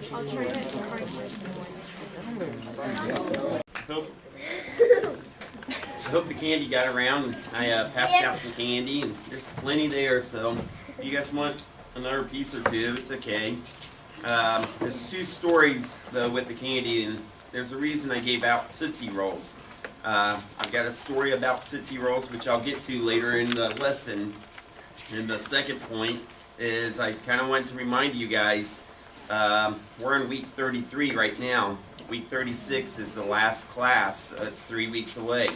Hope, I hope the candy got around. I passed out some candy, and there's plenty there, so if you guys want another piece or two, it's okay. There's two stories, though, with the candy, and there's a reason I gave out Tootsie Rolls. I've got a story about Tootsie Rolls, which I'll get to later in the lesson. And the second point is I kind of want to remind you guys, we're in week 33 right now. Week 36 is the last class. It's 3 weeks away,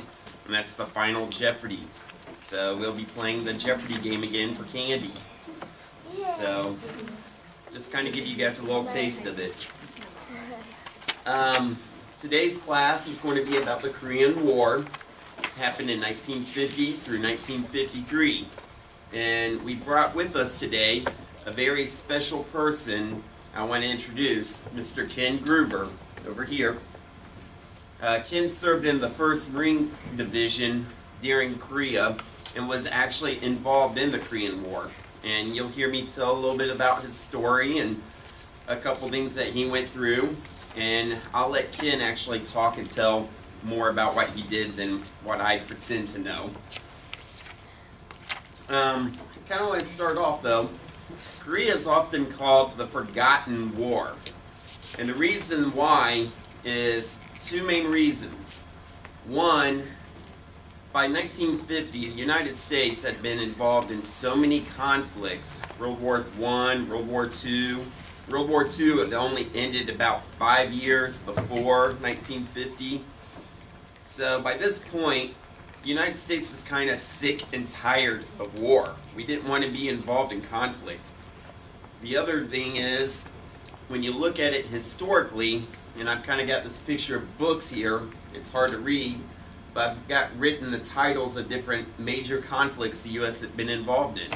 and that's the final Jeopardy. So we'll be playing the Jeopardy game again for candy. So just kind of give you guys a little taste of it. Today's class is going to be about the Korean War. It happened in 1950 through 1953. And we brought with us today a very special person I want to introduce, Mr. Ken Groover, over here. Ken served in the 1st Marine Division during Korea and was actually involved in the Korean War. And you'll hear me tell a little bit about his story and a couple things that he went through. And I'll let Ken actually talk and tell more about what he did than what I pretend to know. I kind of want to start off though. Korea is often called the Forgotten War. And the reason why is two main reasons. One, by 1950, the United States had been involved in so many conflicts. World War I, World War II. World War II had only ended about 5 years before 1950. So by this point, the United States was kind of sick and tired of war. We didn't want to be involved in conflict. The other thing is, when you look at it historically, and I've kind of got this picture of books here, it's hard to read, but I've got written the titles of different major conflicts the U.S. had been involved in.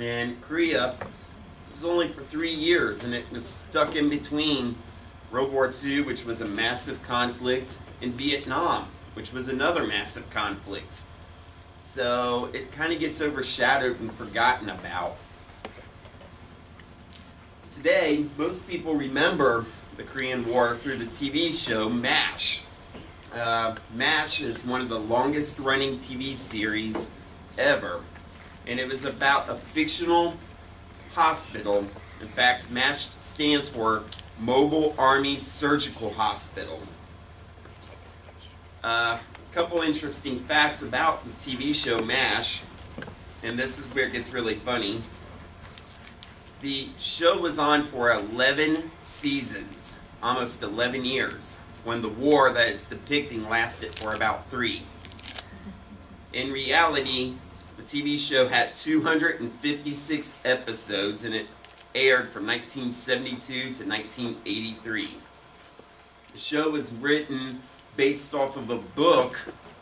And Korea was only for 3 years, and it was stuck in between World War II, which was a massive conflict, and Vietnam, which was another massive conflict. So it kind of gets overshadowed and forgotten about. Today, most people remember the Korean War through the TV show MASH. MASH is one of the longest running TV series ever. And it was about a fictional hospital. In fact, MASH stands for Mobile Army Surgical Hospital. A couple interesting facts about the TV show MASH, and this is where it gets really funny. The show was on for 11 seasons, almost 11 years, when the war that it's depicting lasted for about 3. In reality, the TV show had 256 episodes, and it aired from 1972 to 1983. The show was written based off of a book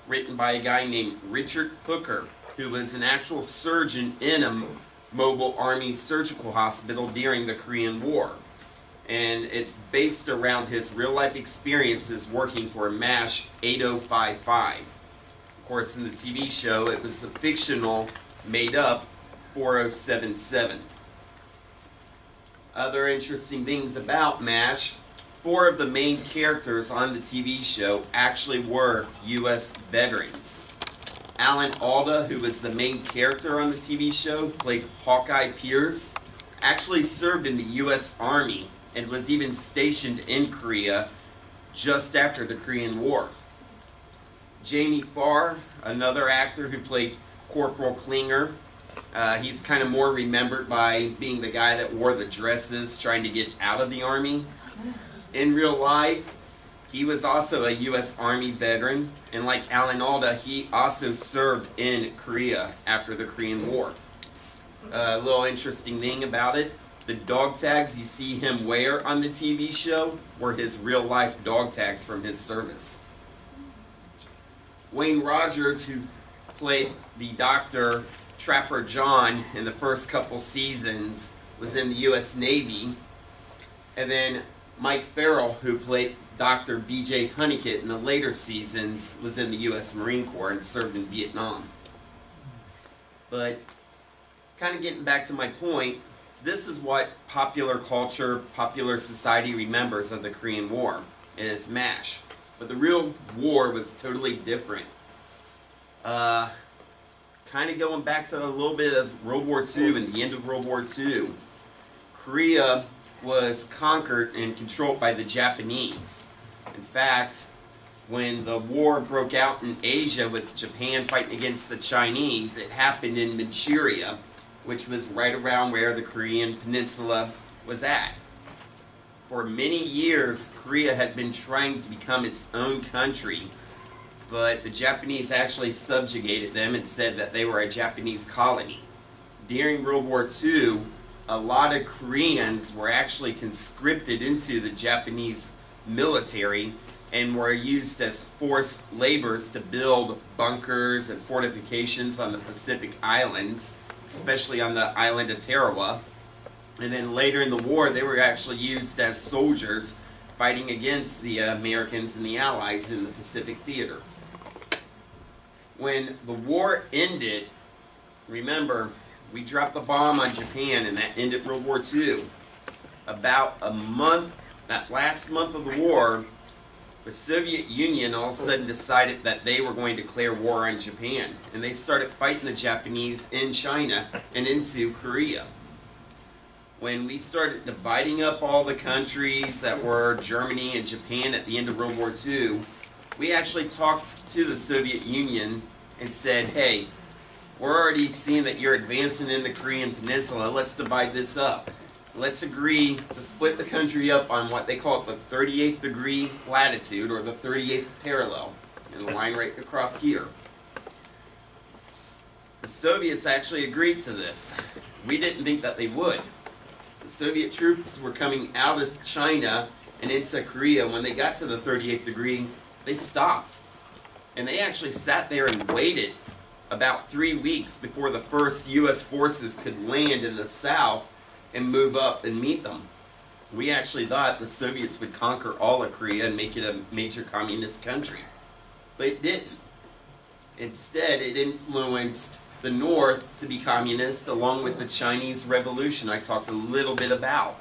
written by a guy named Richard Hooker, who was an actual surgeon in a Mobile Army Surgical Hospital during the Korean War. And it's based around his real-life experiences working for MASH 8055. Of course, in the TV show, it was the fictional, made-up 4077. Other interesting things about MASH, 4 of the main characters on the TV show actually were U.S. veterans. Alan Alda, who was the main character on the TV show, played Hawkeye Pierce, actually served in the U.S. Army and was even stationed in Korea just after the Korean War. Jamie Farr, another actor who played Corporal Klinger, he's kind of more remembered by being the guy that wore the dresses trying to get out of the Army. In real life, he was also a U.S. Army veteran, and like Alan Alda, he also served in Korea after the Korean War. A little interesting thing about it, the dog tags you see him wear on the TV show were his real-life dog tags from his service. Wayne Rogers, who played the Dr. Trapper John in the first couple seasons, was in the U.S. Navy. And then Mike Farrell, who played Dr. B.J. Honeycutt in the later seasons, was in the U.S. Marine Corps and served in Vietnam. But kind of getting back to my point, this is what popular culture, popular society remembers of the Korean War. It is MASH. But the real war was totally different. Kind of going back to a little bit of World War II and the end of World War II. Korea was conquered and controlled by the Japanese. In fact, when the war broke out in Asia with Japan fighting against the Chinese, it happened in Manchuria, which was right around where the Korean peninsula was at. For many years, Korea had been trying to become its own country, but the Japanese actually subjugated them and said that they were a Japanese colony. During World War II, a lot of Koreans were actually conscripted into the Japanese military and were used as forced laborers to build bunkers and fortifications on the Pacific Islands, especially on the island of Tarawa. And then later in the war, they were actually used as soldiers fighting against the Americans and the Allies in the Pacific Theater. When the war ended, remember, we dropped the bomb on Japan and that ended World War II. About a month, that last month of the war, the Soviet Union all of a sudden decided that they were going to declare war on Japan. And they started fighting the Japanese in China and into Korea. When we started dividing up all the countries that were Germany and Japan at the end of World War II, we actually talked to the Soviet Union and said, hey, we're already seeing that you're advancing in the Korean Peninsula, let's divide this up. Let's agree to split the country up on what they call it the 38th degree latitude, or the 38th parallel, and the line right across here. The Soviets actually agreed to this. We didn't think that they would. The Soviet troops were coming out of China and into Korea. When they got to the 38th degree, they stopped. And they actually sat there and waited about 3 weeks before the first U.S. forces could land in the south and move up and meet them. We actually thought the Soviets would conquer all of Korea and make it a major communist country. But it didn't. Instead, it influenced the North to be communist, along with the Chinese Revolution I talked a little bit about,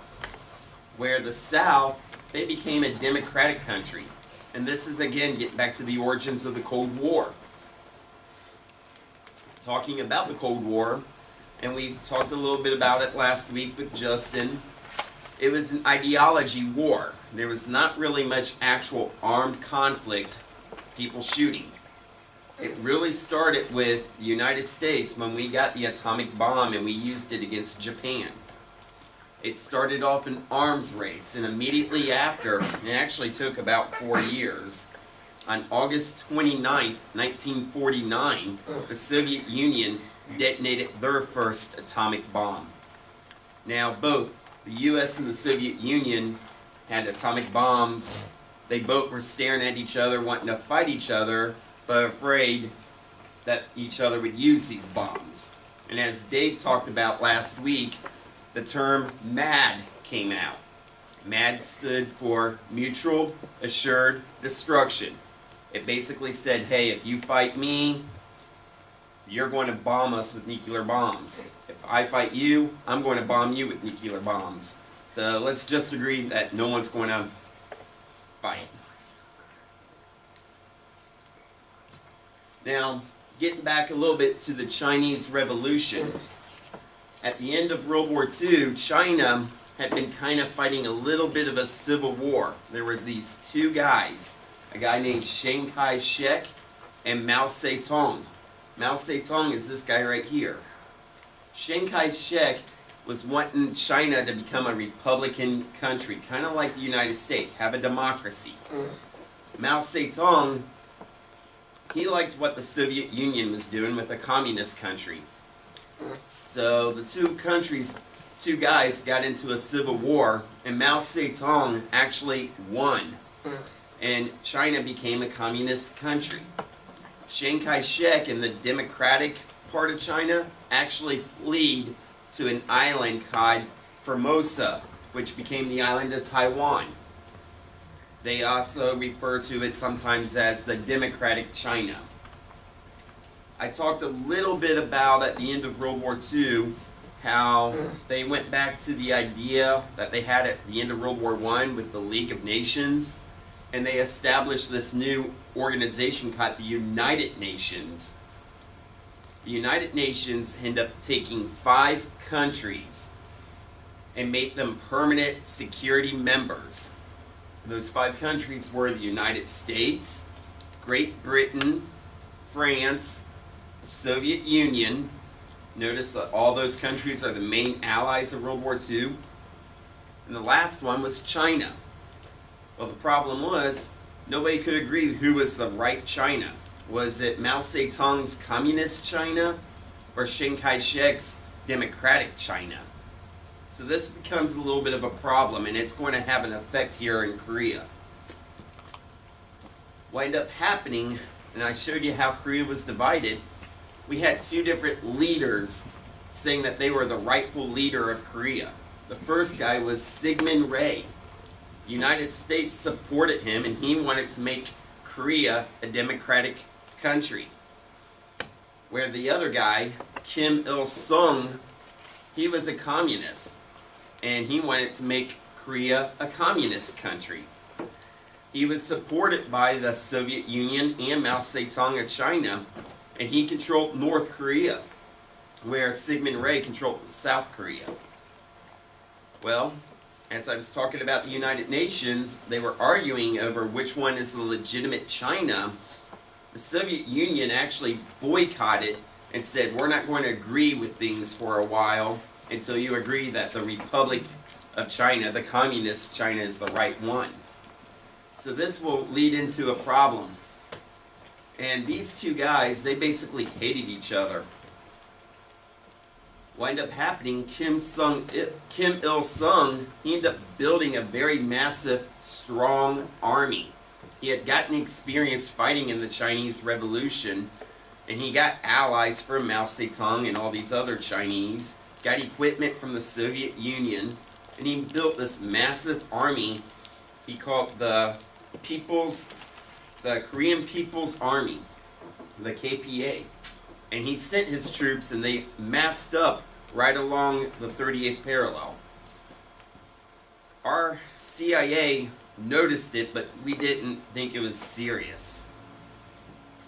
where the South, they became a democratic country. And this is, again, getting back to the origins of the Cold War. Talking about the Cold War, and we talked a little bit about it last week with Justin, it was an ideology war. There was not really much actual armed conflict, people shooting. It really started with the United States when we got the atomic bomb and we used it against Japan. It started off an arms race, and immediately after, it actually took about 4 years. On August 29th, 1949, the Soviet Union detonated their first atomic bomb. Now, both the U.S. and the Soviet Union had atomic bombs. They both were staring at each other, wanting to fight each other, but afraid that each other would use these bombs. And as Dave talked about last week, the term MAD came out. MAD stood for Mutual Assured Destruction. It basically said, hey, if you fight me, you're going to bomb us with nuclear bombs. If I fight you, I'm going to bomb you with nuclear bombs. So let's just agree that no one's going to fight. Now, getting back a little bit to the Chinese Revolution. At the end of World War II, China had been kind of fighting a little bit of a civil war. There were these two guys, a guy named Chiang Kai-shek and Mao Zedong. Mao Zedong is this guy right here. Chiang Kai-shek was wanting China to become a republican country, kind of like the United States, have a democracy. Mao Zedong, he liked what the Soviet Union was doing with a communist country. So the two guys got into a civil war, and Mao Zedong actually won. And China became a communist country. Chiang Kai-shek in the democratic part of China actually fled to an island called Formosa, which became the island of Taiwan. They also refer to it sometimes as the Democratic China. I talked a little bit about, at the end of World War II, how they went back to the idea that they had at the end of World War I with the League of Nations, and they established this new organization called the United Nations. The United Nations end up taking 5 countries and make them permanent security members. Those 5 countries were the United States, Great Britain, France, the Soviet Union. Notice that all those countries are the main allies of World War II. And the last one was China. Well, the problem was nobody could agree who was the right China. Was it Mao Zedong's Communist China or Chiang Kai-shek's Democratic China? So this becomes a little bit of a problem, and it's going to have an effect here in Korea. What ended up happening, and I showed you how Korea was divided, we had 2 different leaders saying that they were the rightful leader of Korea. The first guy was Syngman Rhee. The United States supported him, and he wanted to make Korea a democratic country. Where the other guy, Kim Il-sung, he was a communist, and he wanted to make Korea a communist country. He was supported by the Soviet Union and Mao Zedong of China, and he controlled North Korea, where Syngman Rhee controlled South Korea. Well, as I was talking about the United Nations, they were arguing over which one is the legitimate China. The Soviet Union actually boycotted and said, we're not going to agree with things for a while until you agree that the Republic of China, the Communist China, is the right one. So this will lead into a problem. And these 2 guys, they basically hated each other. What ended up happening, Kim Il-sung, he ended up building a very massive, strong army. He had gotten experience fighting in the Chinese Revolution, and he got allies from Mao Zedong and all these other Chinese, got equipment from the Soviet Union, and he built this massive army he called the Korean People's Army, the KPA. And he sent his troops, and they massed up right along the 38th parallel. Our CIA noticed it, but we didn't think it was serious.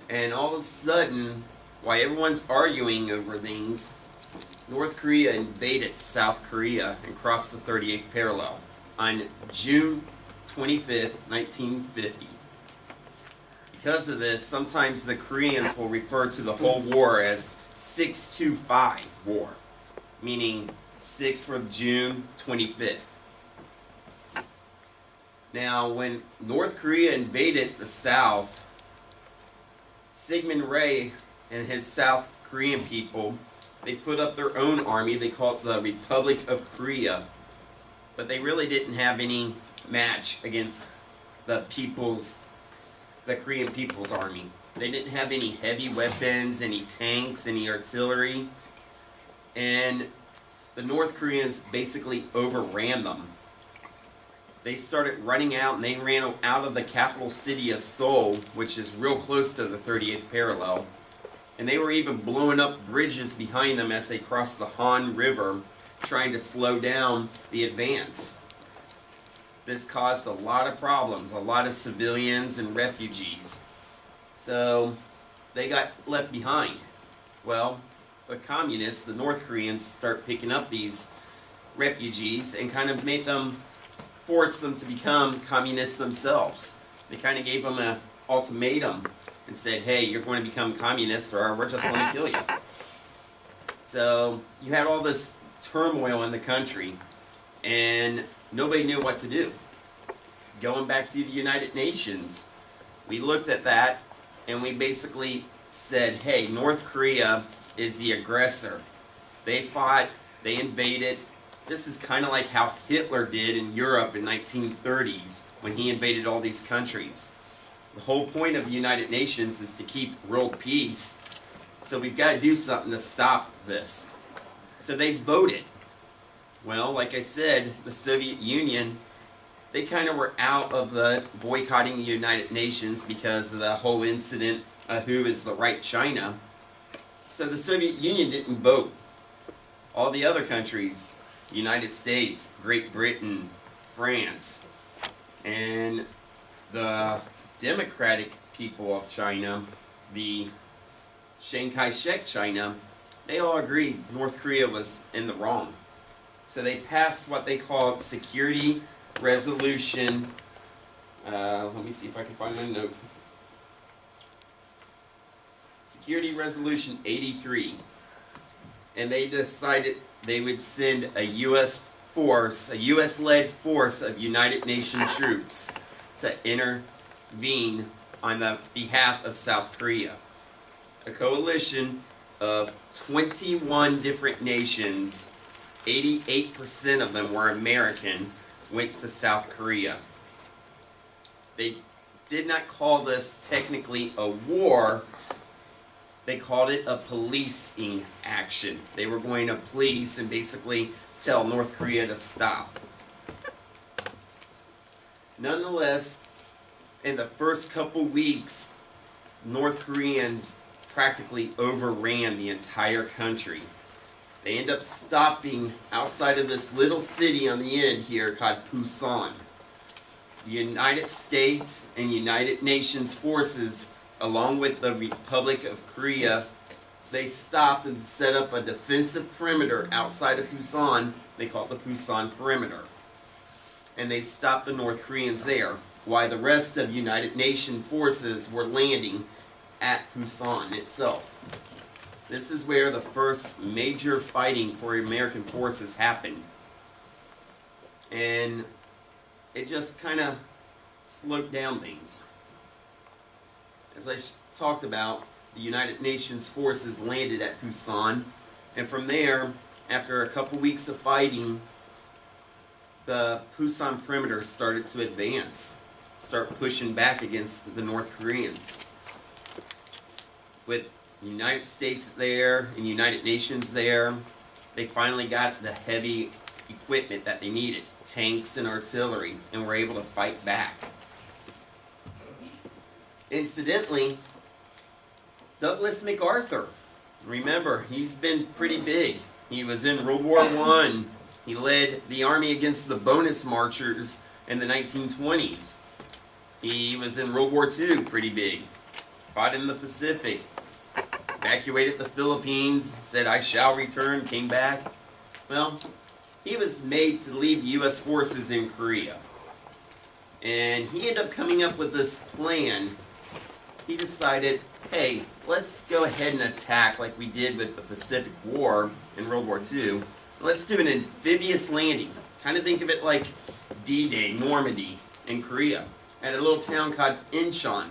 And all of a sudden, while everyone's arguing over things, North Korea invaded South Korea and crossed the 38th parallel on June 25th, 1950. Because of this, sometimes the Koreans will refer to the whole war as 625 war, meaning 6 for June 25th. Now, when North Korea invaded the South, Syngman Rhee and his South Korean people, they put up their own army. They call it the Republic of Korea. But they really didn't have any match against the Korean People's Army. They didn't have any heavy weapons, any tanks, any artillery. And the North Koreans basically overran them. They started running out, and they ran out of the capital city of Seoul, which is real close to the 38th parallel. And they were even blowing up bridges behind them as they crossed the Han River, trying to slow down the advance. This caused a lot of problems, a lot of civilians and refugees. So they got left behind. Well, the communists, the North Koreans, start picking up these refugees and kind of forced them to become communists themselves. They kind of gave them an ultimatum and said, hey, you're going to become communist or we're just going to kill you. So you had all this turmoil in the country, and nobody knew what to do. Going back to the United Nations, we looked at that, and we basically said, hey, North Korea is the aggressor. They fought, they invaded. This is kind of like how Hitler did in Europe in 1930s when he invaded all these countries. The whole point of the United Nations is to keep world peace, so we've got to do something to stop this. So they voted. Well, like I said, the Soviet Union, they kind of were out of the boycotting the United Nations because of the whole incident of who is the right China. So the Soviet Union didn't vote. all the other countries, United States, Great Britain, France, and the democratic people of China, the Chiang Kai-shek China, they all agreed North Korea was in the wrong. So they passed what they called Security Resolution, let me see if I can find my note. Security Resolution 83. And they decided they would send a U.S. force, a U.S.-led force of United Nations troops to intervene on the behalf of South Korea. A coalition of 21 different nations, 88% of them were American, went to South Korea. They did not call this technically a war. They called it a policing action. They were going to police and basically tell North Korea to stop. Nonetheless, in the first couple weeks, North Koreans practically overran the entire country. They end up stopping outside of this little city on the end here called Pusan. The United States and United Nations forces, along with the Republic of Korea, they stopped and set up a defensive perimeter outside of Pusan. They call it the Pusan Perimeter. And they stopped the North Koreans there, while the rest of United Nations forces were landing at Pusan itself. This is where the first major fighting for American forces happened. And it just kind of slowed down things. As I talked about, the United Nations forces landed at Pusan, and from there, after a couple weeks of fighting, the Pusan perimeter started to advance, start pushing back against the North Koreans. With the United States there and United Nations there, they finally got the heavy equipment that they needed, tanks and artillery, and were able to fight back. Incidentally, Douglas MacArthur, remember, he's been pretty big. He was in World War I. He led the army against the bonus marchers in the 1920s. He was in World War II, pretty big. Fought in the Pacific. Evacuated the Philippines, said, "I shall return," came back. Well, he was made to lead the U.S. forces in Korea. And he ended up coming up with this plan. He decided, hey, let's go ahead and attack like we did with the Pacific War in World War II. Let's do an amphibious landing. Kind of think of it like D-Day, Normandy, in Korea, at a little town called Incheon.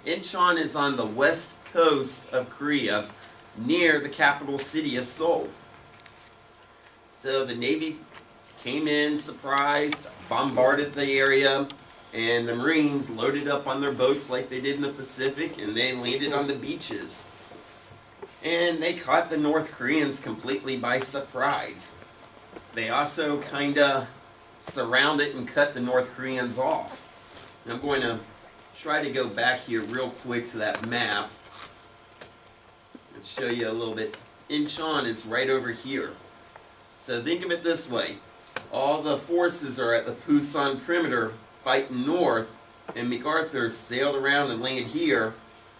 Incheon is on the west coast of Korea, near the capital city of Seoul. So the Navy came in, surprised, bombarded the area, and the Marines loaded up on their boats like they did in the Pacific, and they landed on the beaches. And they caught the North Koreans completely by surprise. They also kind of surrounded and cut the North Koreans off. And I'm going to try to go back here real quick to that map and show you a little bit. Incheon is right over here. So think of it this way. All the forces are at the Pusan perimeter fighting north, and MacArthur sailed around and landed here.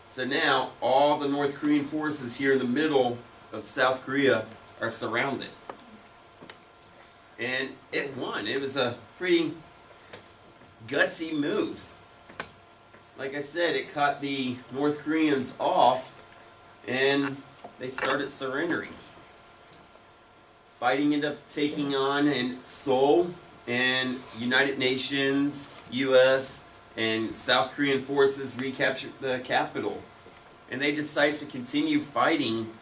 So now all the North Korean forces here in the middle of South Korea are surrounded. And it won. It was a pretty gutsy move. Like I said, it caught the North Koreans off, and they started surrendering. Fighting ended up taking on in Seoul, and United Nations, U.S., and South Korean forces recaptured the capital. And they decided to continue fighting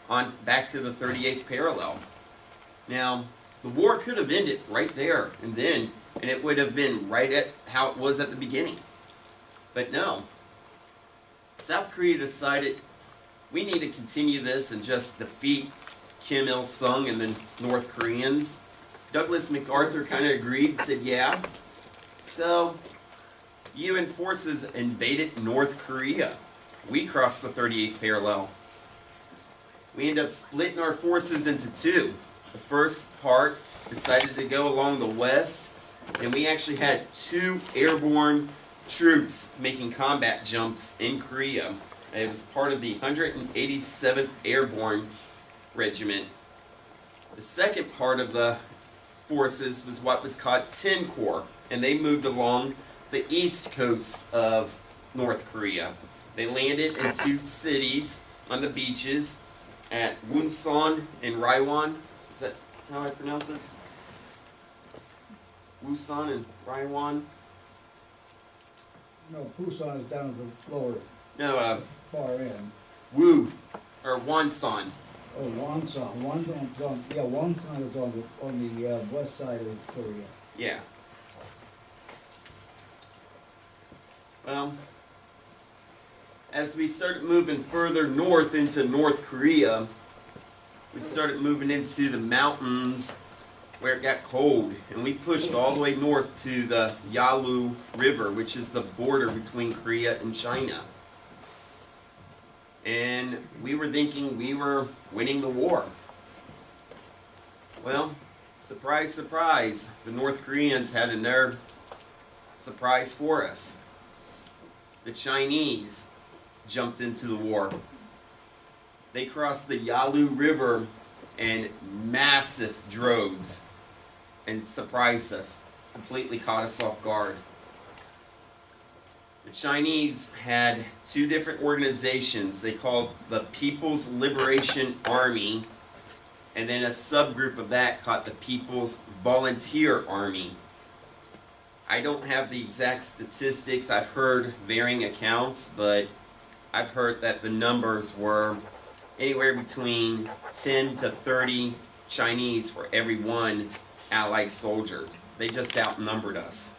on back to the 38th parallel. Now, the war could have ended right there and then, and it would have been right at how it was at the beginning. But no. South Korea decided, we need to continue this and just defeat Kim Il-sung and the North Koreans. Douglas MacArthur kind of agreed and said, yeah. So, UN forces invaded North Korea. We crossed the 38th parallel. we ended up splitting our forces into two. The first part decided to go along the west, and we actually had 2 airborne troops making combat jumps in Korea. It was part of the 187th Airborne Regiment. The second part of the forces was what was called Tin Corps, and they moved along the east coast of North Korea. They landed in 2 cities on the beaches at Wonsan and Raiwon. Is that how I pronounce it? Wonsan and Raiwon? No, Busan is down at the lower, No, far end. or Wonsan. Oh, Wonsan. Wonsan is on the west side of Korea. Yeah. Well, as we started moving further north into North Korea, we started moving into the mountains where it got cold, and we pushed all the way north to the Yalu River, which is the border between Korea and China. And we were thinking we were winning the war. Well, surprise, surprise, the North Koreans had another surprise for us. The Chinese jumped into the war. They crossed the Yalu River in massive droves and surprised us, completely caught us off guard. The Chinese had 2 different organizations. They called the People's Liberation Army, and then a subgroup of that called the People's Volunteer Army. I don't have the exact statistics. I've heard varying accounts, but I've heard that the numbers were anywhere between 10 to 30 Chinese for every 1 Allied soldier. They just outnumbered us.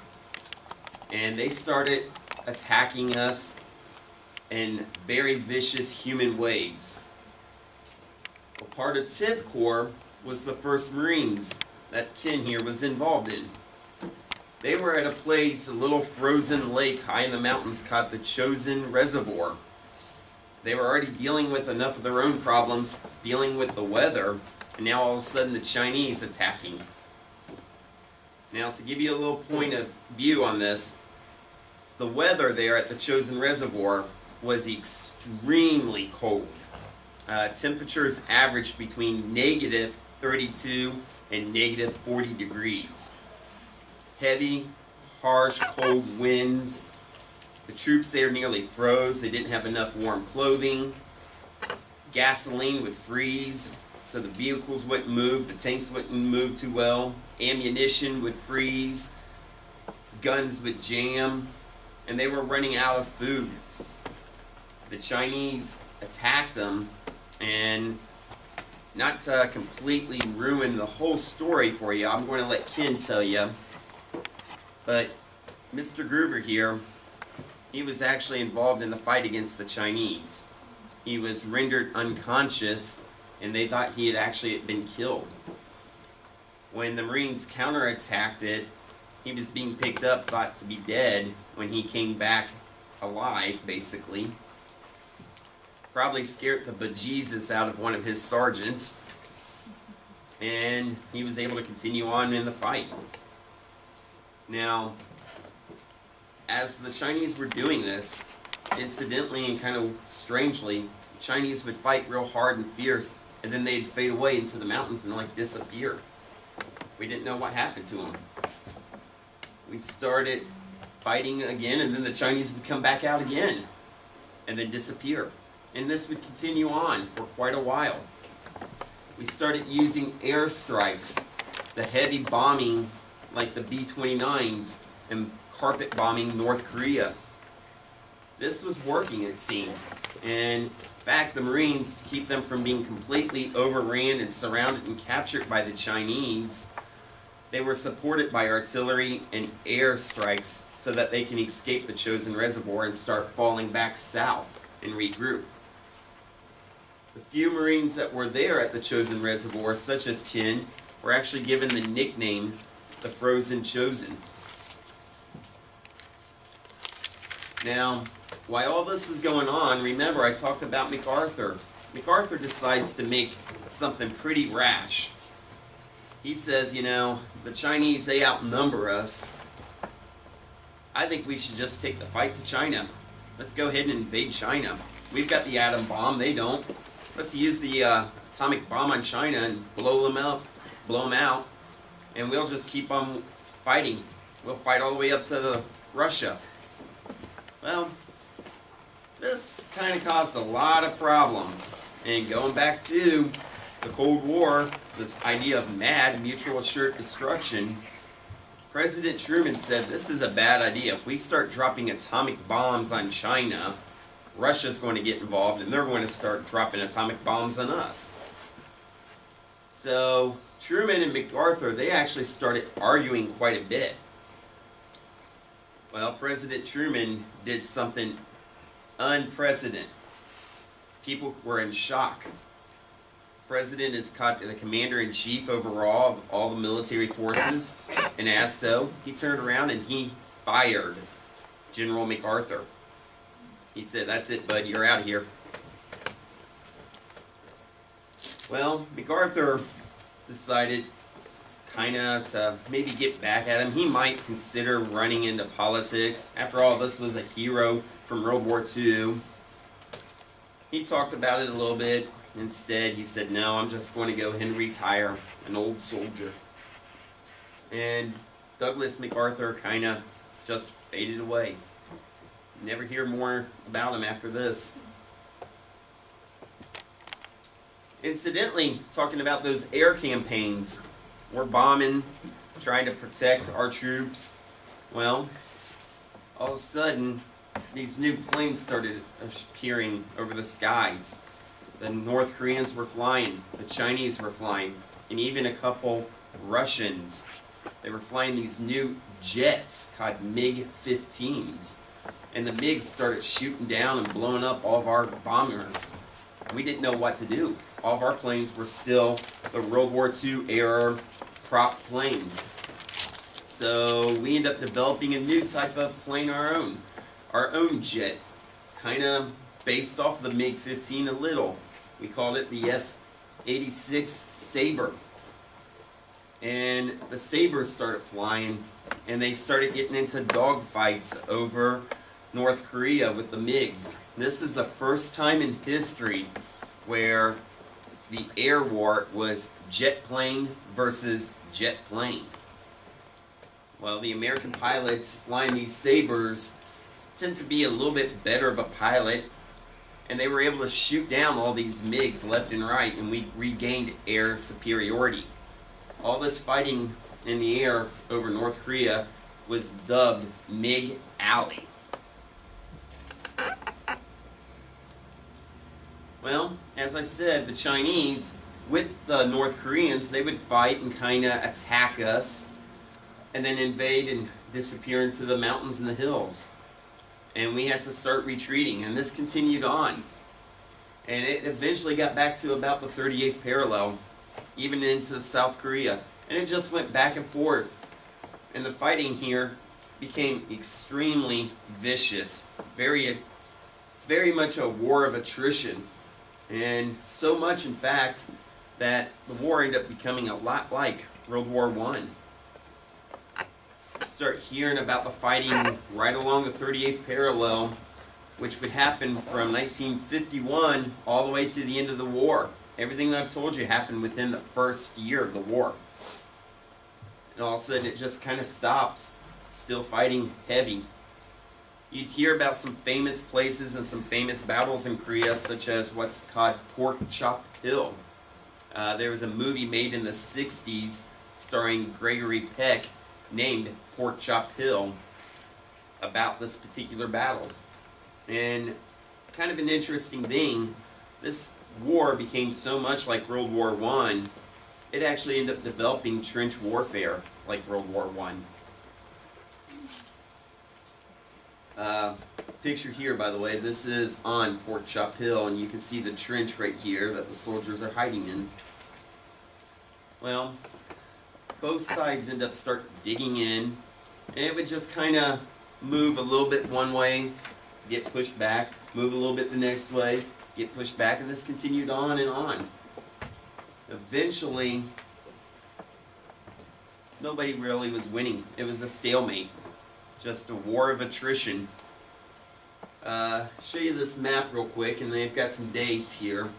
And they started attacking us in very vicious human waves. Well, part of Tiv Corps was the 1st Marines that Ken here was involved in. They were at a place, a little frozen lake high in the mountains called the Chosin Reservoir. They were already dealing with enough of their own problems, dealing with the weather, and now all of a sudden the Chinese attacking. Now, to give you a little point of view on this, the weather there at the Chosin Reservoir was extremely cold. Temperatures averaged between negative 32 and negative 40 degrees. Heavy, harsh, cold winds. The troops there nearly froze. They didn't have enough warm clothing. Gasoline would freeze, so the vehicles wouldn't move. The tanks wouldn't move too well. Ammunition would freeze. Guns would jam. And they were running out of food. The Chinese attacked them, and not to completely ruin the whole story for you, I'm going to let Ken tell you, but Mr. Groover here, he was actually involved in the fight against the Chinese. He was rendered unconscious, and they thought he had actually been killed. When the Marines counterattacked it, he was being picked up, thought to be dead, when he came back alive, basically. Probably scared the bejesus out of one of his sergeants, and he was able to continue on in the fight. Now, as the Chinese were doing this, incidentally and kind of strangely, the Chinese would fight real hard and fierce, and then they'd fade away into the mountains and like disappear. We didn't know what happened to them. We started fighting again, and then the Chinese would come back out again and then disappear. And this would continue on for quite a while. We started using airstrikes, the heavy bombing like the B-29s, and carpet bombing North Korea. This was working, it seemed. And in fact, the Marines, to keep them from being completely overran and surrounded and captured by the Chinese, they were supported by artillery and air strikes so that they can escape the Chosin Reservoir and start falling back south and regroup. The few Marines that were there at the Chosin Reservoir, such as Ken, were actually given the nickname the Frozen Chosin. Now, while all this was going on, remember I talked about MacArthur MacArthur decides to make something pretty rash. He says, you know, the Chinese, they outnumber us. I think we should just take the fight to China. Let's go ahead and invade China. We've got the atom bomb, they don't. Let's use the atomic bomb on China and blow them out, and we'll just keep on fighting. We'll fight all the way up to Russia. Well, this kind of caused a lot of problems. And going back to the Cold War, this idea of MAD, mutual assured destruction, President Truman said this is a bad idea. If we start dropping atomic bombs on China, Russia's going to get involved and they're going to start dropping atomic bombs on us. So Truman and MacArthur, they actually started arguing quite a bit. Well, President Truman did something unprecedented. People were in shock. The President is the commander-in-chief overall of all the military forces, and as so, he turned around and he fired General MacArthur. He said, "That's it, bud, you're out of here." Well, MacArthur decided kind of to maybe get back at him. He might consider running into politics. After all, this was a hero from World War II. He talked about it a little bit. Instead, he said, "No, I'm just going to go ahead and retire, an old soldier." And Douglas MacArthur kind of just faded away. Never hear more about him after this. Incidentally, talking about those air campaigns, we're bombing, trying to protect our troops. Well, all of a sudden, these new planes started appearing over the skies. The North Koreans were flying, the Chinese were flying, and even a couple Russians. They were flying these new jets called MiG-15s. And the MiGs started shooting down and blowing up all of our bombers. We didn't know what to do. All of our planes were still the World War II era prop planes. So we ended up developing a new type of plane, our own jet, kind of based off the MiG-15 a little. We called it the F-86 Sabre. And the Sabres started flying, and they started getting into dogfights over North Korea with the MiGs. This is the first time in history where the air war was jet plane versus jet plane. Well, the American pilots flying these Sabres tend to be a little bit better of a pilot, and they were able to shoot down all these MiGs left and right, and we regained air superiority. All this fighting in the air over North Korea was dubbed MiG Alley. Well, as I said, the Chinese, with the North Koreans, they would fight and kind of attack us, and then invade and disappear into the mountains and the hills. And we had to start retreating, and this continued on. And it eventually got back to about the 38th parallel, even into South Korea. And it just went back and forth. And the fighting here became extremely vicious, very much a war of attrition. And so much, in fact, that the war ended up becoming a lot like World War I. Start hearing about the fighting right along the 38th parallel, which would happen from 1951 all the way to the end of the war. Everything that I've told you happened within the first year of the war. And all of a sudden it just kind of stops, still fighting heavy. You'd hear about some famous places and some famous battles in Korea, such as what's called Pork Chop Hill. There was a movie made in the 60s starring Gregory Peck named Pork Chop Hill about this particular battle. And kind of an interesting thing, this war became so much like World War I, it actually ended up developing trench warfare like World War I. Picture here, by the way, this is on Pork Chop Hill, and you can see the trench right here that the soldiers are hiding in. Well, both sides end up start digging in, and it would just kind of move a little bit one way, get pushed back, move a little bit the next way, get pushed back, and this continued on and on. Eventually, nobody really was winning. It was a stalemate, just a war of attrition. Show you this map real quick, and they've got some dates here.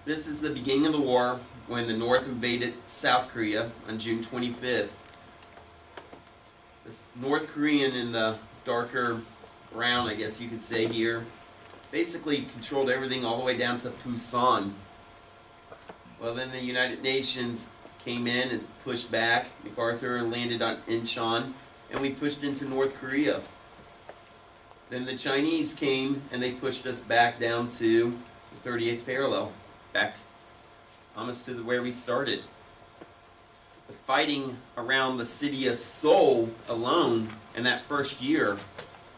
This is the beginning of the war when the North invaded South Korea on June 25th. This North Korean in the darker brown, I guess you could say here, basically controlled everything all the way down to Busan. Well, then the United Nations came in and pushed back. MacArthur landed on Incheon, and we pushed into North Korea. Then the Chinese came and they pushed us back down to the 38th parallel, back almost to where we started. The fighting around the city of Seoul alone in that first year,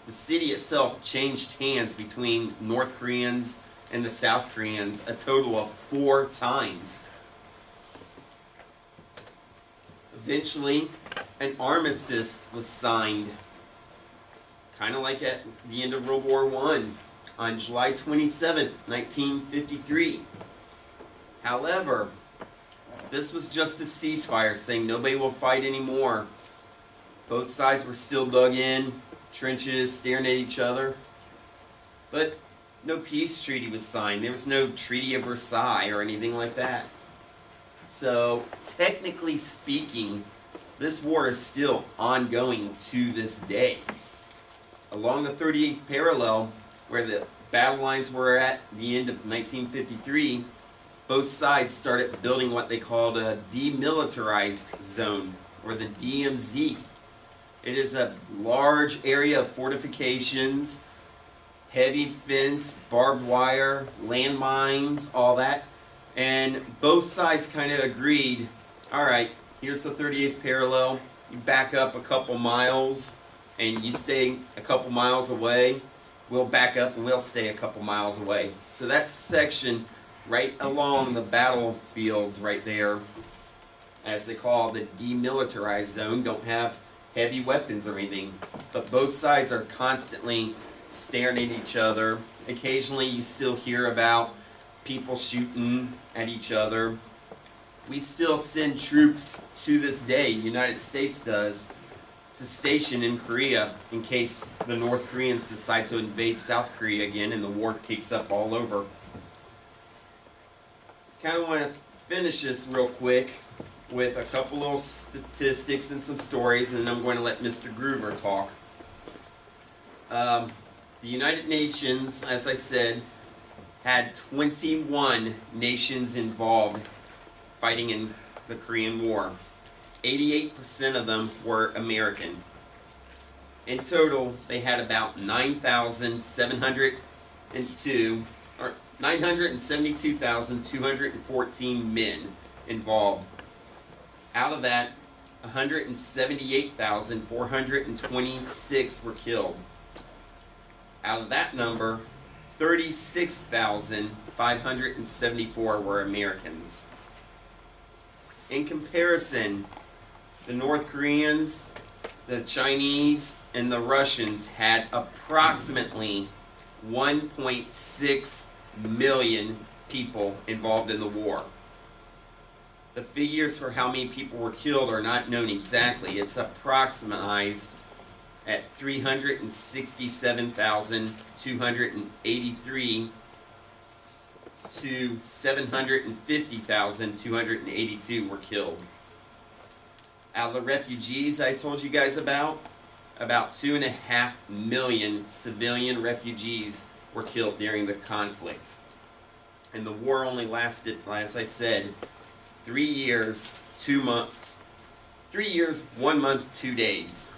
the city itself changed hands between North Koreans and the South Koreans a total of 4 times. Eventually, an armistice was signed, kind of like at the end of World War I, on July 27, 1953. However, this was just a ceasefire, saying nobody will fight anymore. Both sides were still dug in, trenches, staring at each other. But no peace treaty was signed. There was no Treaty of Versailles or anything like that. So, technically speaking, this war is still ongoing to this day. Along the 38th parallel, where the battle lines were at the end of 1953, both sides started building what they called a demilitarized zone, or the DMZ. It is a large area of fortifications, heavy fence, barbed wire, landmines, all that. And both sides kind of agreed, alright, here's the 38th parallel, you back up a couple miles, and you stay a couple miles away, we'll back up and we'll stay a couple miles away. So that section right along the battlefields right there, as they call the demilitarized zone, don't have heavy weapons or anything. But both sides are constantly staring at each other. Occasionally you still hear about people shooting at each other. We still send troops to this day, the United States does, to station in Korea in case the North Koreans decide to invade South Korea again and the war kicks up all over. Kind of want to finish this real quick with a couple little statistics and some stories, and then I'm going to let Mr. Gruber talk. The United Nations, as I said, had 21 nations involved fighting in the Korean War. 88% of them were American. In total, they had about 972,214 men involved. Out of that, 178,426 were killed. Out of that number, 36,574 were Americans. In comparison, the North Koreans, the Chinese, and the Russians had approximately 1.6 million people involved in the war. The figures for how many people were killed are not known exactly. It's approximatized at 367,283 to 750,282 were killed. Out of the refugees I told you guys about 2.5 million civilian refugees were killed during the conflict. And the war only lasted, as I said, 3 years, 1 month, 2 days.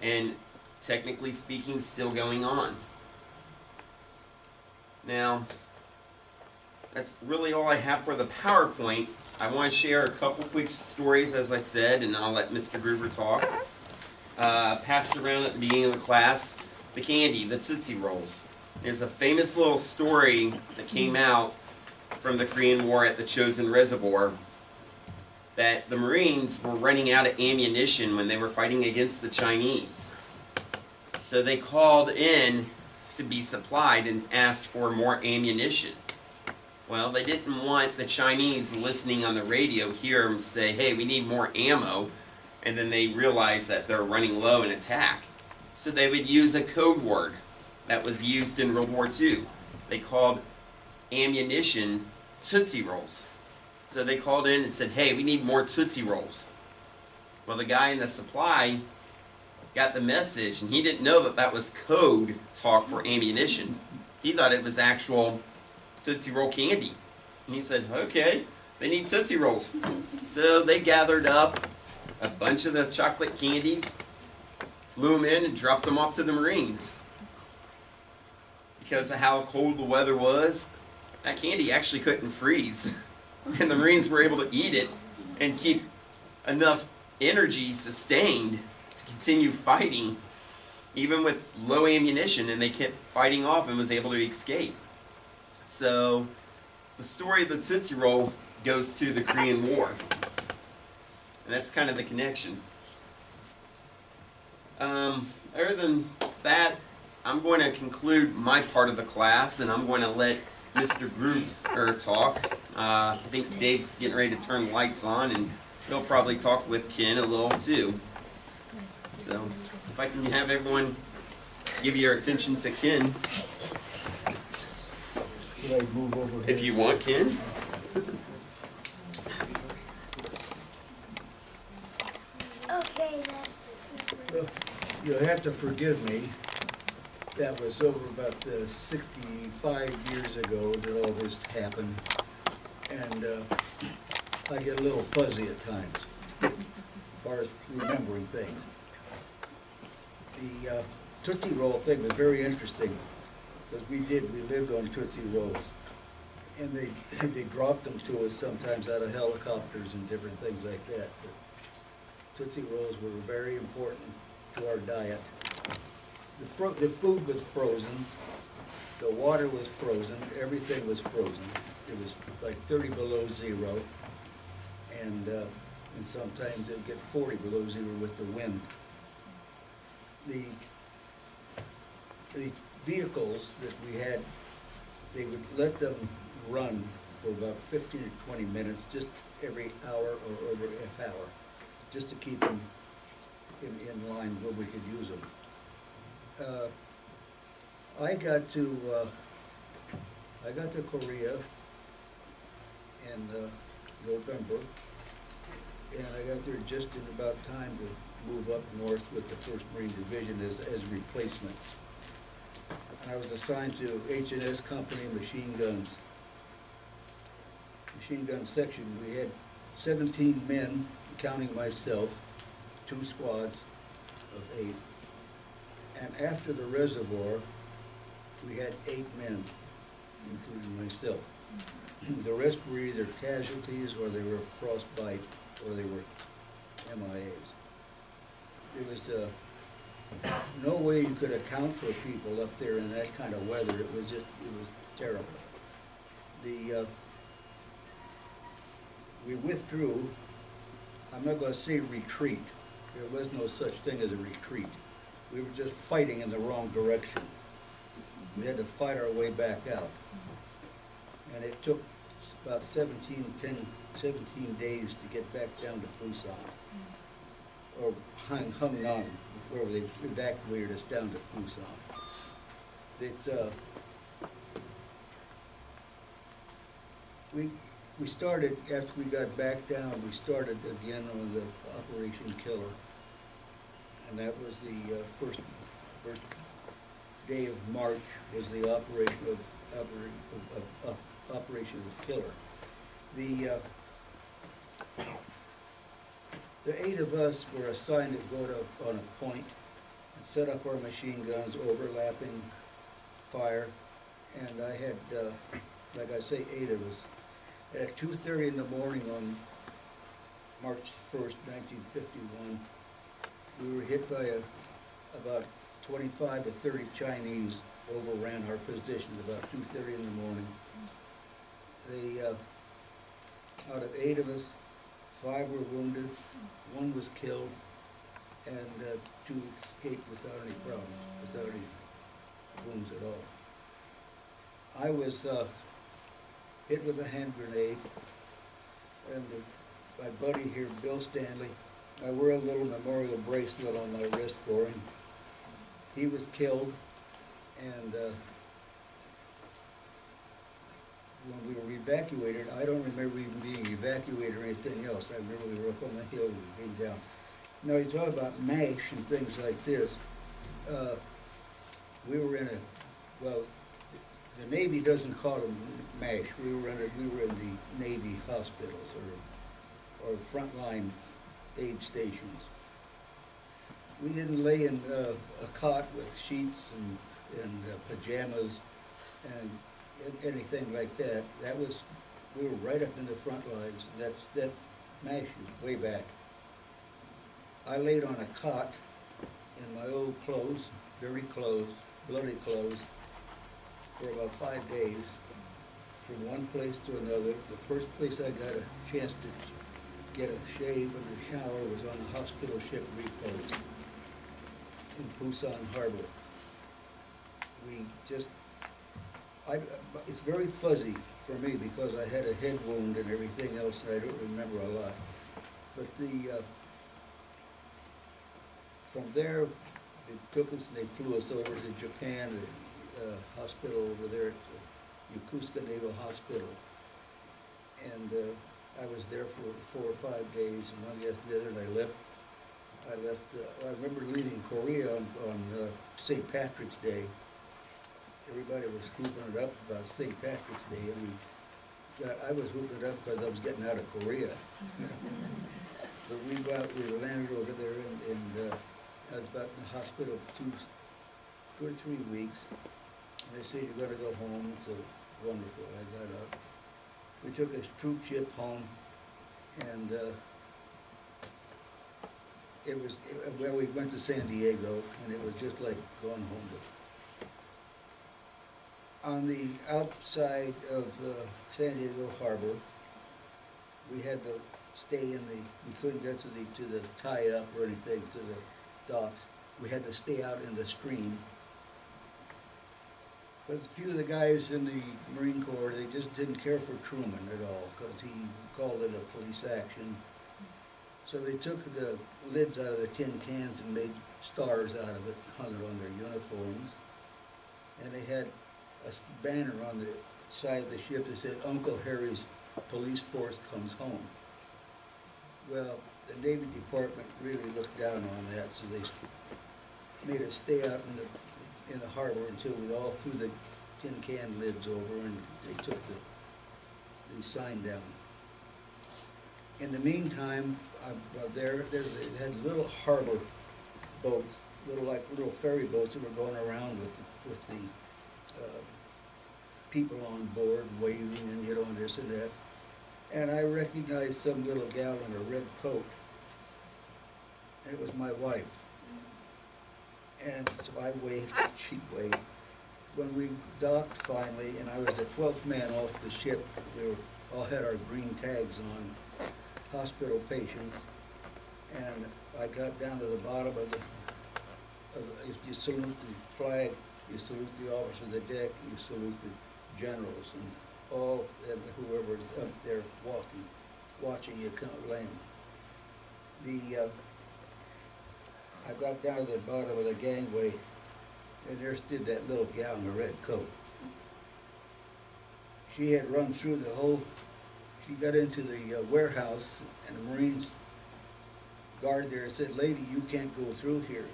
And technically speaking, still going on. Now, that's really all I have for the PowerPoint. I want to share a couple quick stories, as I said, and I'll let Mr. Gruber talk. Passed around at the beginning of the class, the candy, the Tootsie Rolls. There's a famous little story that came out from the Korean War at the Chosin Reservoir that the Marines were running out of ammunition when they were fighting against the Chinese. So they called in to be supplied and asked for more ammunition. Well, they didn't want the Chinese listening on the radio hear them say, hey, we need more ammo, and then they realize that they're running low and attack. So they would use a code word that was used in World War II. They called ammunition Tootsie Rolls. So they called in and said, hey, we need more Tootsie Rolls. Well, the guy in the supply got the message, and he didn't know that that was code talk for ammunition. He thought it was actual Tootsie Roll candy. And he said, okay, they need Tootsie Rolls. So they gathered up a bunch of the chocolate candies, flew them in, and dropped them off to the Marines. Because of how cold the weather was, that candy actually couldn't freeze. And the Marines were able to eat it and keep enough energy sustained to continue fighting, even with low ammunition, and they kept fighting off and was able to escape. So the story of the Tootsie Roll goes to the Korean War. And that's kind of the connection. Other than that, I'm going to conclude my part of the class, and I'm going to let Mr. Gruber talk. I think Dave's getting ready to turn the lights on, and he'll probably talk with Ken a little too. So if I can have everyone give your attention to Ken. Should I move over here? If you want, Ken. Okay, Well, you'll have to forgive me. That was over about 65 years ago that all this happened. And I get a little fuzzy at times, as far as remembering things. The Tootsie Roll thing was very interesting, because we lived on Tootsie Rolls. And they dropped them to us sometimes out of helicopters and different things like that. But Tootsie Rolls were very important to our diet. The food was frozen, the water was frozen, everything was frozen. It was like 30 below zero, and sometimes it'd get 40 below zero with the wind. The vehicles that we had, they would let them run for about 15 to 20 minutes, just every hour or over half hour, just to keep them in line where we could use them. I got to Korea in November, and I got there just in about time to move up north with the 1st Marine Division as replacement. And I was assigned to H&S Company machine guns. Machine gun section, we had 17 men, counting myself, 2 squads of 8. And after the reservoir, we had 8 men, including myself. The rest were either casualties, or they were frostbite, or they were MIAs. There was no way you could account for people up there in that kind of weather. It was terrible. We withdrew. I'm not going to say retreat. There was no such thing as a retreat. We were just fighting in the wrong direction. We had to fight our way back out. And it took about 17 days to get back down to Busan. Or hung on, where they evacuated us down to Busan. We started, after we got back down, we started again on the Operation Killer. And that was the first day of March was the Operation Killer. The 8 of us were assigned to go on a point and set up our machine guns, overlapping fire. And I had, like I say, 8 of us. At 2:30 in the morning on March 1st, 1951, we were hit by about 25 to 30 Chinese overran our positions about 2:30 in the morning. Out of 8 of us, 5 were wounded, 1 was killed, and 2 escaped without any problems, without any wounds at all. I was hit with a hand grenade, and my buddy here, Bill Stanley, I wear a little memorial bracelet on my wrist for him. He was killed, and when we were evacuated, I don't remember even being evacuated or anything else. I remember we were up on the hill and we came down. Now, you talk about MASH and things like this. We were in well, the Navy doesn't call them MASH. We were in the Navy hospitals or frontline aid stations. We didn't lay in a cot with sheets and pajamas and anything like that. We were right up in the front lines, and that MASH is way back. I laid on a cot in my old clothes, dirty clothes, bloody clothes, for about 5 days, from one place to another. The first place I got a chance to get a shave and a shower was on the hospital ship Repose in Busan Harbor. It's very fuzzy for me because I had a head wound and everything else, and I don't remember a lot. But from there, they took us and they flew us over to Japan, the hospital over there at Yokosuka Naval Hospital. And I was there for 4 or 5 days, and one after the other, and I remember leaving Korea on St. Patrick's Day. Everybody was hooping it up about St. Patrick's Day, and I was hooping it up because I was getting out of Korea. But we landed over there, and I was about in the hospital for 2 or 3 weeks. And they said, "You're going to go home." So wonderful. I got up. We took a troop ship home, and we went to San Diego, and it was just like going home. On the outside of San Diego Harbor, we had to stay we couldn't get to the tie-up or anything, to the docks. We had to stay out in the stream. But a few of the guys in the Marine Corps, they just didn't care for Truman at all, because he called it a police action. So they took the lids out of the tin cans and made stars out of it, hung it on their uniforms. And they had a banner on the side of the ship that said, "Uncle Harry's police force comes home." Well, the Navy Department really looked down on that, so they made us stay out in the harbor until we all threw the tin can lids over and they took the sign down. In the meantime, they had little harbor boats, little ferry boats that were going around with the people on board waving and this and that. And I recognized some little gal in a red coat. And it was my wife. And so I waved, she waved. When we docked finally, and I was the 12th man off the ship, we all had our green tags on, hospital patients. And I got down to the bottom you salute the flag, you salute the officer of the deck, you salute the generals, and whoever is up there watching you land. I got down to the bottom of the gangway, and there stood that little gal in a red coat. She had run through she got into the warehouse, and the Marines guard there said, "Lady, you can't go through here."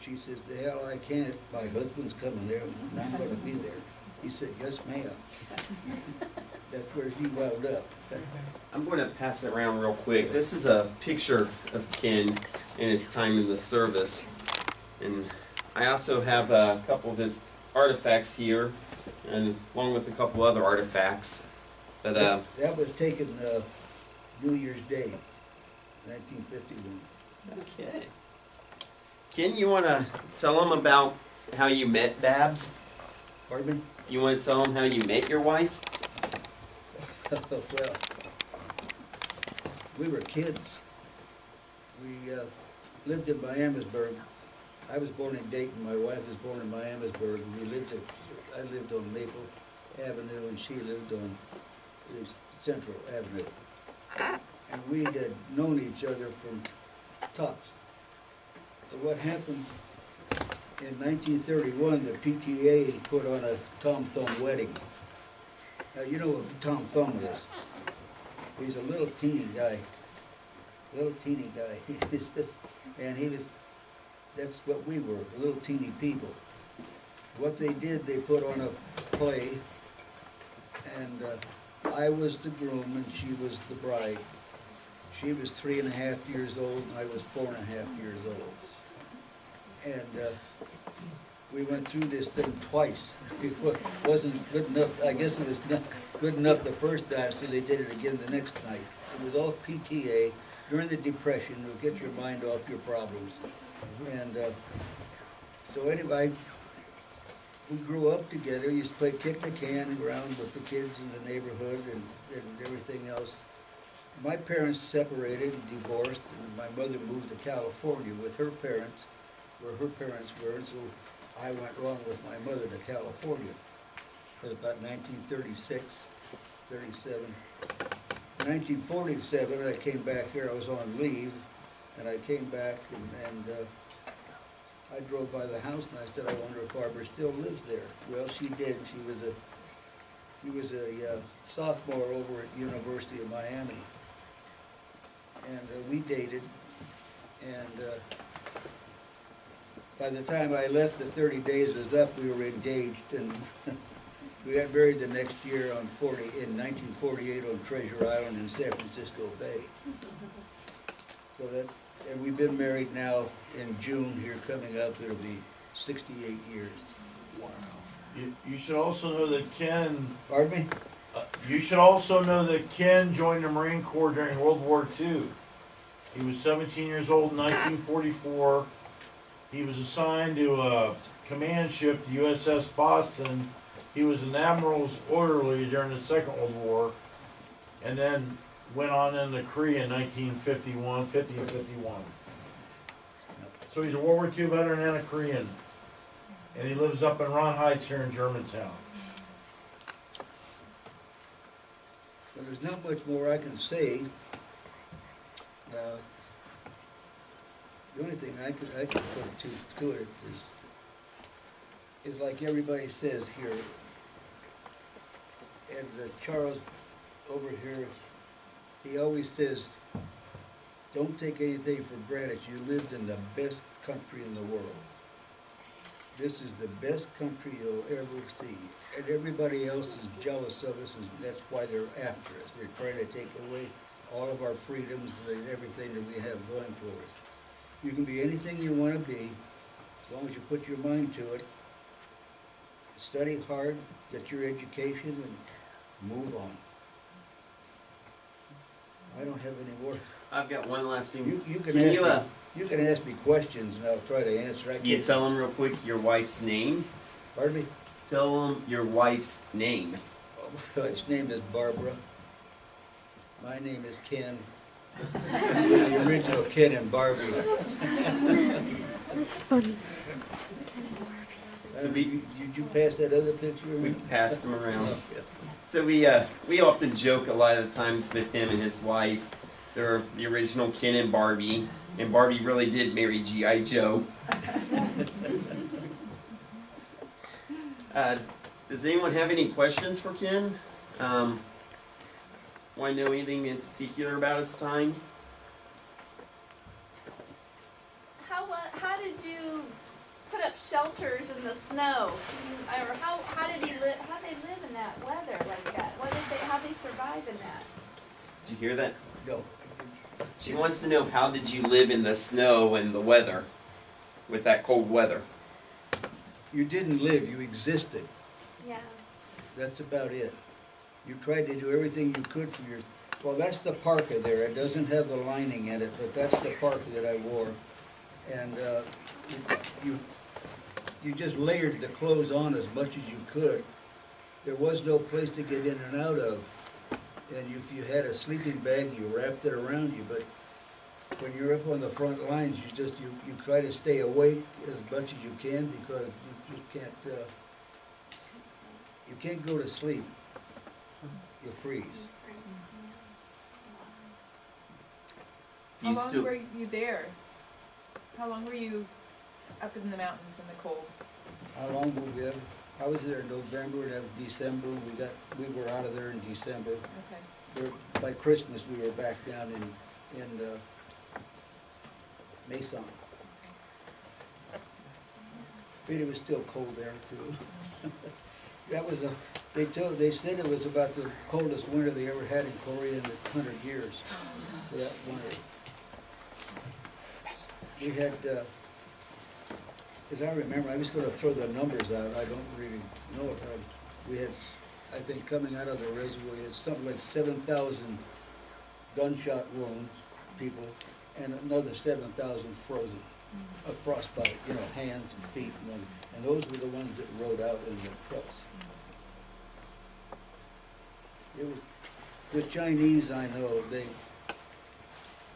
She says, "The hell I can't. My husband's coming there, and I'm going to be there." He said, "Yes, ma'am." That's where she wound up. I'm going to pass it around real quick. This is a picture of Ken in his time in the service. And I also have a couple of his artifacts here, and along with a couple other artifacts. But that was taken New Year's Day, 1951. Okay. Ken, you want to tell them about how you met Babs? Pardon me? You want to tell them how you met your wife? Well, we were kids. We lived in Miamisburg, I was born in Dayton, my wife was born in Miamisburg, and I lived on Maple Avenue, and she lived on Central Avenue. And we had known each other from tots. So what happened, in 1931, the PTA put on a Tom Thumb wedding. Now, you know what Tom Thumb is. He's a little teeny guy. And that's what we were, little teeny people. What they did, they put on a play, and I was the groom and she was the bride. She was 3.5 years old and I was 4.5 years old. And we went through this thing twice. It wasn't good enough, I guess it was not good enough the first time, so they did it again the next night. It was all PTA during the Depression to get your mind off your problems. And so anyway, we grew up together, used to play kick the can around with the kids in the neighborhood and everything else. My parents separated and divorced, and my mother moved to California with her parents, where her parents were, and so I went along with my mother to California. It was about 1936, 37. In 1947, I came back here, I was on leave, and I came back and I drove by the house and I said, I wonder if Barbara still lives there. Well, she did. She was a sophomore over at University of Miami. And we dated, and by the time I left, the 30 days was up, we were engaged, and we got married the next year in 1948 on Treasure Island in San Francisco Bay. So and we've been married now in June here coming up, it'll be 68 years. Wow. You should also know that Ken, Pardon me? you should also know that Ken joined the Marine Corps during World War II. He was 17 years old in 1944. He was assigned to a command ship, the USS Boston. He was an admiral's orderly during the Second World War, and then went on into Korea in 1951, 50 and 51. So he's a World War II veteran and a Korean. And he lives up in Ron Heights here in Germantown. Well, there's not much more I can say. The only thing I could put to it is like everybody says here, and Charles over here, he always says, don't take anything for granted. You lived in the best country in the world. This is the best country you'll ever see. And everybody else is jealous of us, and that's why they're after us. They're trying to take away all of our freedoms and everything that we have going for us. You can be anything you want to be, as long as you put your mind to it. Study hard, get your education, and move on. I don't have any more. I've got one last thing. You can ask me questions, and I'll try to answer. You tell them real quick your wife's name. Pardon me? Tell them your wife's name. His name is Barbara. My name is Ken. The original Ken and Barbie. That's funny. So Did you pass that other picture? We passed them around. Oh, yeah. So we often joke a lot of the times with him and his wife. They're the original Ken and Barbie, and Barbie really did marry G.I. Joe. Does anyone have any questions for Ken? Want to know anything in particular about his time? How did you put up shelters in the snow? Or how did he live? How did they live in that weather like that? How did they survive in that? Did you hear that? No. She wants to know, how did you live in the snow and the weather, with that cold weather? You didn't live, you existed. Yeah. That's about it. You tried to do everything you could for your, well, that's the parka there. It doesn't have the lining in it, but that's the parka that I wore. And you just layered the clothes on as much as you could. There was no place to get in and out of. And if you had a sleeping bag, you wrapped it around you. But when you're up on the front lines, you try to stay awake as much as you can because you can't go to sleep. You freeze. How You long still, were you there? How long were you up in the mountains in the cold? How long were we there? I was there in November and then December. We were out of there in December. Okay. By Christmas, we were back down in Mason. But it was still cold there too. That was they said it was about the coldest winter they ever had in Korea in 100 years. For that winter. We had, as I remember, I was gonna throw the numbers out, I don't really know it, but we had, I think, coming out of the reservoir, we had something like 7,000 gunshot wounds, people, and another 7,000 frozen, a frostbite, hands and feet, and those were the ones that rode out in the trucks. It was, the Chinese, I know,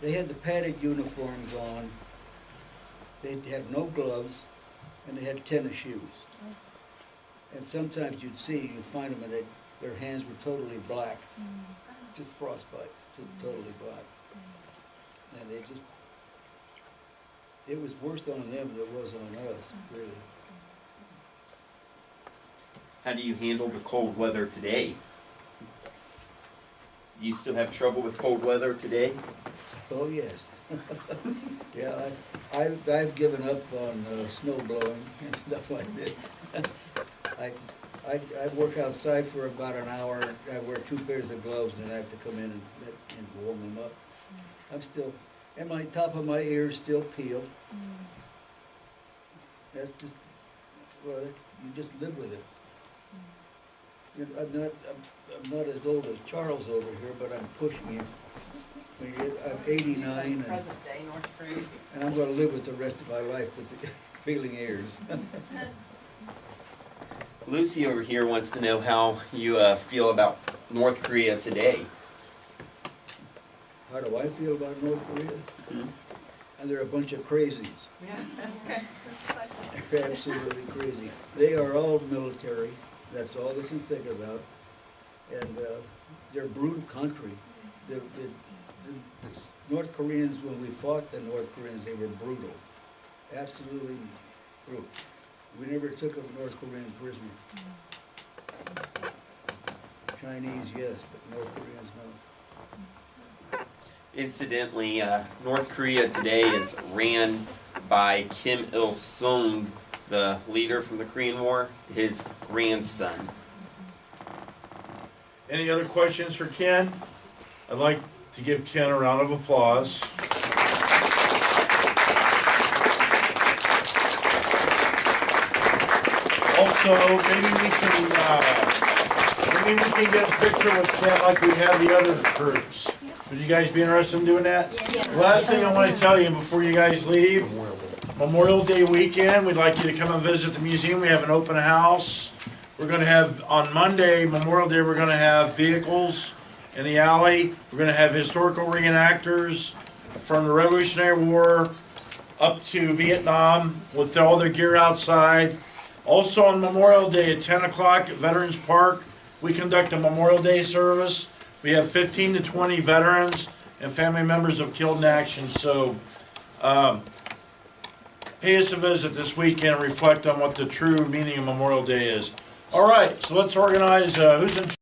they had the padded uniforms on, they had no gloves, and they had tennis shoes. And sometimes you'd find them, and their hands were totally black, just frostbite, just totally black. And it was worse on them than it was on us, really. how do you handle the cold weather today? Do you still have trouble with cold weather today? Oh, yes. Yeah, I've given up on snow blowing and stuff like that. I work outside for about an hour. I wear 2 pairs of gloves, and I have to come in and warm them up. I'm still, and my top of my ears still peeled. That's just, well, you just live with it. I'm not as old as Charles over here, but I'm pushing him. I'm 89, Present day North Korea. and I'm gonna live with the rest of my life with the peeling ears. Lucy over here wants to know how you feel about North Korea today. How do I feel about North Korea? And they're a bunch of crazies. They're absolutely crazy. They are all military. That's all they can think about. And they're a brutal country. The North Koreans, when we fought the North Koreans, they were brutal. Absolutely brutal. We never took a North Korean prisoner. Chinese, yes, but North Koreans, no. Incidentally, North Korea today is ran by Kim Il-sung, the leader from the Korean War, his grandson. Any other questions for Ken? I'd like to give Ken a round of applause. Also, maybe we can get a picture with Ken like we have the other groups. Would you guys be interested in doing that? Yes. Last thing I want to tell you before you guys leave, Memorial Day weekend, we'd like you to come and visit the museum. We have an open house. We're going to have, on Monday, Memorial Day, we're going to have vehicles in the alley. We're going to have historical reenactors from the Revolutionary War up to Vietnam with all their gear outside. Also on Memorial Day at 10 o'clock at Veterans Park, we conduct a Memorial Day service. We have 15 to 20 veterans and family members of killed in action. So pay us a visit this weekend and reflect on what the true meaning of Memorial Day is. All right, so let's organize who's in charge.